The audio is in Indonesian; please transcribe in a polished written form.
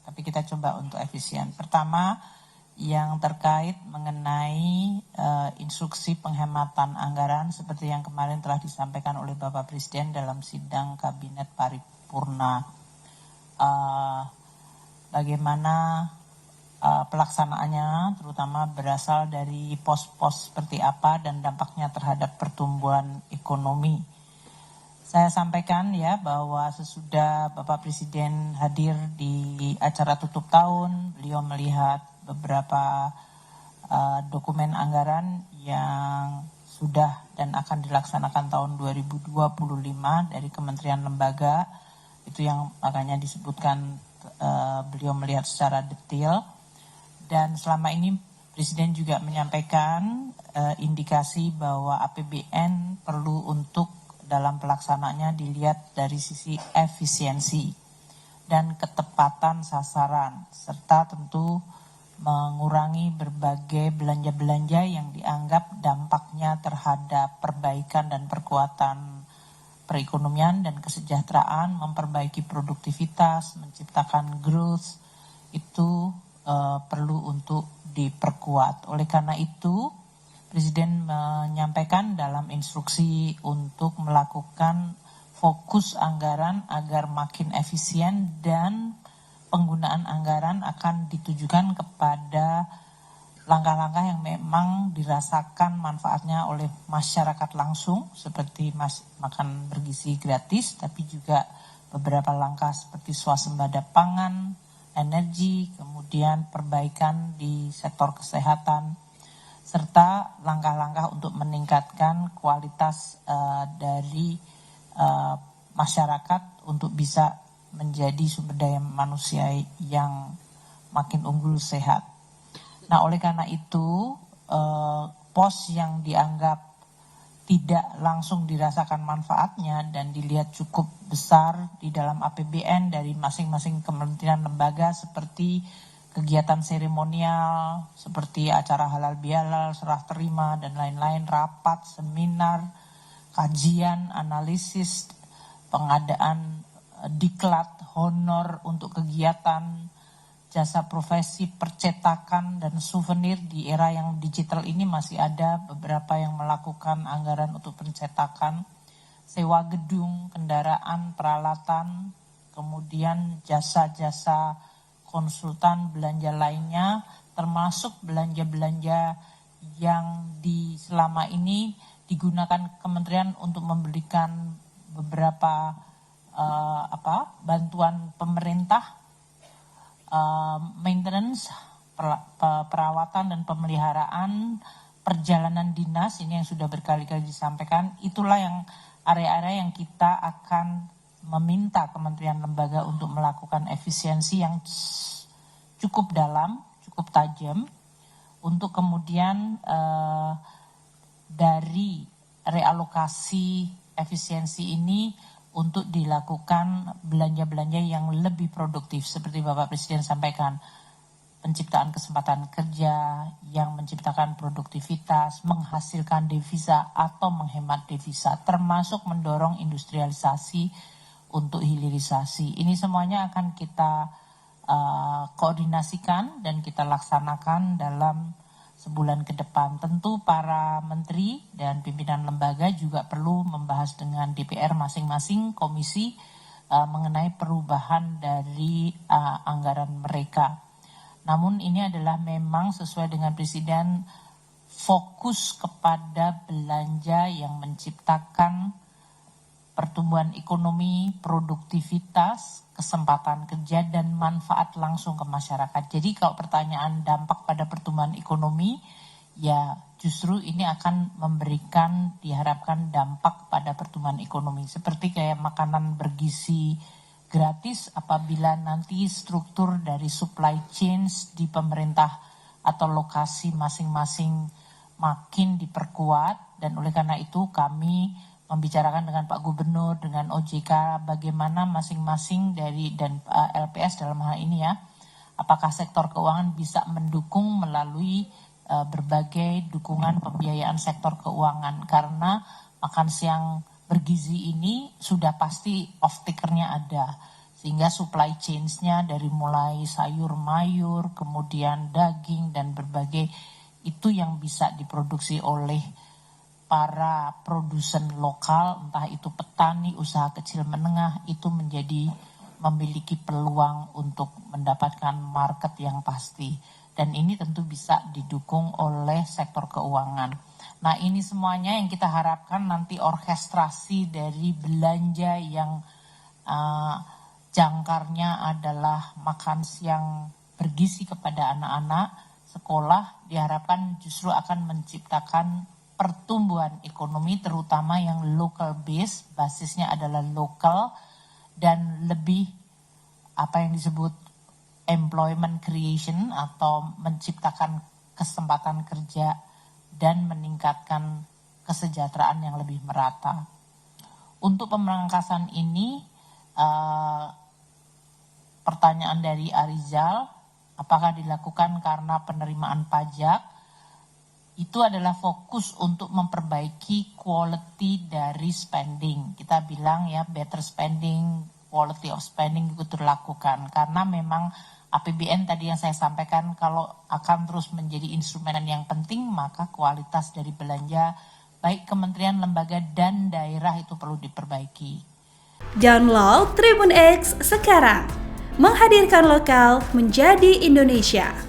tapi kita coba untuk efisien. Pertama, yang terkait mengenai instruksi penghematan anggaran seperti yang kemarin telah disampaikan oleh Bapak Presiden dalam sidang Kabinet Paripurna. Bagaimana pelaksanaannya, terutama berasal dari pos-pos seperti apa dan dampaknya terhadap pertumbuhan ekonomi. Saya sampaikan ya bahwa sesudah Bapak Presiden hadir di acara tutup tahun, beliau melihat beberapa dokumen anggaran yang sudah dan akan dilaksanakan tahun 2025 dari kementerian lembaga, itu yang makanya disebutkan beliau melihat secara detail. Dan selama ini Presiden juga menyampaikan indikasi bahwa APBN perlu untuk dalam pelaksanaannya dilihat dari sisi efisiensi dan ketepatan sasaran, serta tentu mengurangi berbagai belanja-belanja yang dianggap dampaknya terhadap perbaikan dan perkuatan perekonomian dan kesejahteraan, memperbaiki produktivitas, menciptakan growth, itu perlu untuk diperkuat. Oleh karena itu, Presiden menyampaikan dalam instruksi untuk melakukan fokus anggaran agar makin efisien dan penggunaan anggaran akan ditujukan kepada langkah-langkah yang memang dirasakan manfaatnya oleh masyarakat langsung, seperti makan bergizi gratis, tapi juga beberapa langkah seperti swasembada pangan, energi, kemudian perbaikan di sektor kesehatan, serta langkah-langkah untuk meningkatkan kualitas dari masyarakat untuk bisa menjadi sumber daya manusia yang makin unggul sehat. Nah, oleh karena itu pos yang dianggap tidak langsung dirasakan manfaatnya dan dilihat cukup besar di dalam APBN dari masing-masing kementerian lembaga seperti kegiatan seremonial, seperti acara halal bihalal, serah terima dan lain-lain, rapat, seminar, kajian, analisis, pengadaan diklat, honor untuk kegiatan, jasa profesi, percetakan, dan souvenir. Di era yang digital ini masih ada beberapa yang melakukan anggaran untuk pencetakan, sewa gedung, kendaraan, peralatan, kemudian jasa-jasa konsultan, belanja lainnya, termasuk belanja-belanja yang selama ini digunakan kementerian untuk memberikan beberapa bantuan pemerintah, maintenance, perawatan dan pemeliharaan, perjalanan dinas, ini yang sudah berkali-kali disampaikan. Itulah yang area-area yang kita akan meminta kementerian lembaga untuk melakukan efisiensi yang cukup dalam, cukup tajam, untuk kemudian dari realokasi efisiensi ini untuk dilakukan belanja-belanja yang lebih produktif. Seperti Bapak Presiden sampaikan, penciptaan kesempatan kerja yang menciptakan produktivitas, menghasilkan devisa atau menghemat devisa, termasuk mendorong industrialisasi untuk hilirisasi. Ini semuanya akan kita koordinasikan dan kita laksanakan dalam sebulan ke depan. Tentu para menteri dan pimpinan lembaga juga perlu membahas dengan DPR masing-masing komisi mengenai perubahan dari anggaran mereka. Namun ini adalah memang sesuai dengan Presiden, fokus kepada belanja yang menciptakan pertumbuhan ekonomi, produktivitas, kesempatan kerja, dan manfaat langsung ke masyarakat. Jadi kalau pertanyaan dampak pada pertumbuhan ekonomi, ya justru ini akan memberikan, diharapkan dampak pada pertumbuhan ekonomi. Seperti kayak makanan bergizi gratis, apabila nanti struktur dari supply chains di pemerintah atau lokasi masing-masing makin diperkuat, dan oleh karena itu kami membicarakan dengan Pak Gubernur, dengan OJK, bagaimana masing-masing dari dan LPS dalam hal ini ya, apakah sektor keuangan bisa mendukung melalui berbagai dukungan pembiayaan sektor keuangan, karena makan siang bergizi ini sudah pasti off takernya ada, sehingga supply chains-nya dari mulai sayur mayur, kemudian daging dan berbagai itu yang bisa diproduksi oleh para produsen lokal, entah itu petani, usaha kecil menengah, itu memiliki peluang untuk mendapatkan market yang pasti. Dan ini tentu bisa didukung oleh sektor keuangan. Nah, ini semuanya yang kita harapkan nanti orkestrasi dari belanja yang jangkarnya adalah makan siang bergizi kepada anak-anak sekolah, diharapkan justru akan menciptakan pertumbuhan ekonomi terutama yang local base, basisnya adalah lokal dan lebih apa yang disebut employment creation atau menciptakan kesempatan kerja dan meningkatkan kesejahteraan yang lebih merata. Untuk pemangkasan ini, pertanyaan dari Arizal, apakah dilakukan karena penerimaan pajak? Itu adalah fokus untuk memperbaiki quality dari spending. Kita bilang ya better spending, quality of spending itu dilakukan. Karena memang APBN tadi yang saya sampaikan kalau akan terus menjadi instrumen yang penting maka kualitas dari belanja baik kementerian, lembaga dan daerah itu perlu diperbaiki. Download Tribun X sekarang. Menghadirkan lokal menjadi Indonesia.